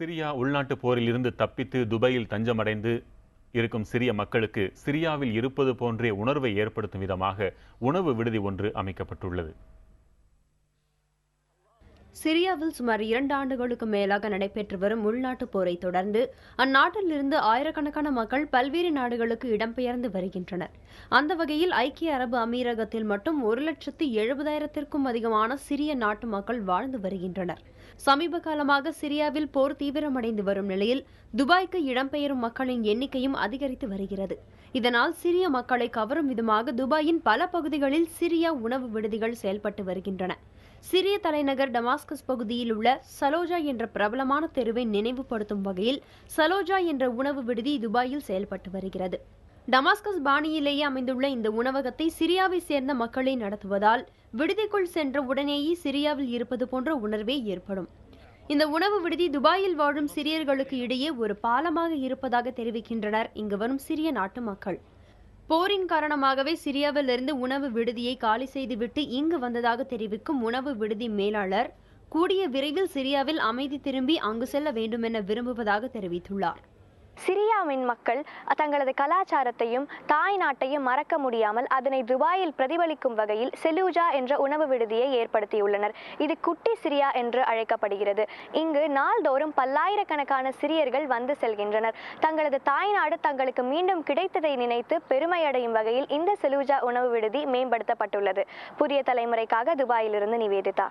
Syria உள்நாட்டு போரில் இருந்து தப்பித்து துபாயில் தஞ்சமடைந்து இருக்கும் சிரிய மக்களுக்கு சிரியாவில் இருப்பது போன்றே உணர்வை ஏற்படுத்தும் விதமாக உணவு விடுதி ஒன்று அமைக்கப்பட்டுள்ளது. சிரியாவில் சுமார் 2 ஆண்டுகளுக்கு மேலாக நடைபெற்று வரும் உள்நாட்டு போரை தொடர்ந்து அந்நாட்டிலிருந்து ஆயிரக்கணக்கான மக்கள் பல்வேறு நாடுகளுக்கு இடம்பெயர்ந்து வருகின்றனர். அந்த வகையில் ஐக்கிய அரபு அமீரகத்தில் மட்டும் 1,70,000-க்கும் அதிகமான சிரிய நாட்டு மக்கள் வாழ்ந்து வருகின்றனர். சமீப காலமாக சிரியாவில் போர் தீவிரமடைந்து வரும் நிலையில் துபாய்க்கு இடம்பெயரும் மக்களின் எண்ணிக்கையும் அதிகரித்து வருகிறது. இதனால் சிரிய மக்களை கவரும் விதமாக துபாயின் பல பகுதிகளில் சிரியா உணவு விடுதிகள் செயல்பட்டு வருகின்றன. சிரிய தலைநகர் டமாஸ்கஸ் பகுதியில் உள்ள சலோஜா என்ற பிரபலமான தெருவை நினைவுபடுத்தும் வகையில் சலோஜா என்ற உணவு விடுதி துபாயில் செயல்பட்டு வருகிறது. டமாஸ்கஸ் பாணியிலேயே அமைந்துள்ள இந்த உணவகத்தை சிரியாவை சேர்ந்த மக்களை நடத்துவதால் விடுதிக்குள் சென்ற உடனேயே சிரியாவில் இருப்பது போன்ற உணர்வே ஏற்படும். இந்த உணவு விடுதி துபாயில் வாழும் சிரியர்களுக்கு இடையே ஒரு பாலமாக இருப்பதாக தெரிவிக்கின்றனர் இங்கு வரும் சிரிய நாட்டு மக்கள். போரின் காரணமாகவே சிரியாவிலிருந்து உணவு விடுதியை காலி செய்துவிட்டு இங்கு வந்ததாக தெரிவிக்கும் உணவு விடுதி மேலாளர் கூடிய விரைவில் சிரியாவில் அமைதி திரும்பி அங்கு செல்ல வேண்டுமென விரும்புவதாக தெரிவித்துள்ளார். சிரியாவின் மக்கள் தங்களது கலாச்சாரத்தையும் தாய் நாட்டையும் மறக்க முடியாமல் அதனை துபாயில் பிரதிபலிக்கும் வகையில் செலூஜா என்ற உணவு விடுதியை ஏற்படுத்தியுள்ளனர். இது குட்டி சிரியா என்று அழைக்கப்படுகிறது. இங்கு நாள்தோறும் பல்லாயிரக்கணக்கான சிரியர்கள் வந்து செல்கின்றனர். தங்களது தாய்நாடு தங்களுக்கு மீண்டும் கிடைத்ததை நினைத்து பெருமையடையும் வகையில் இந்த செலூஜா உணவு விடுதி மேம்படுத்தப்பட்டுள்ளது. புதிய தலைமுறைக்காக துபாயிலிருந்து நிவேதிதா.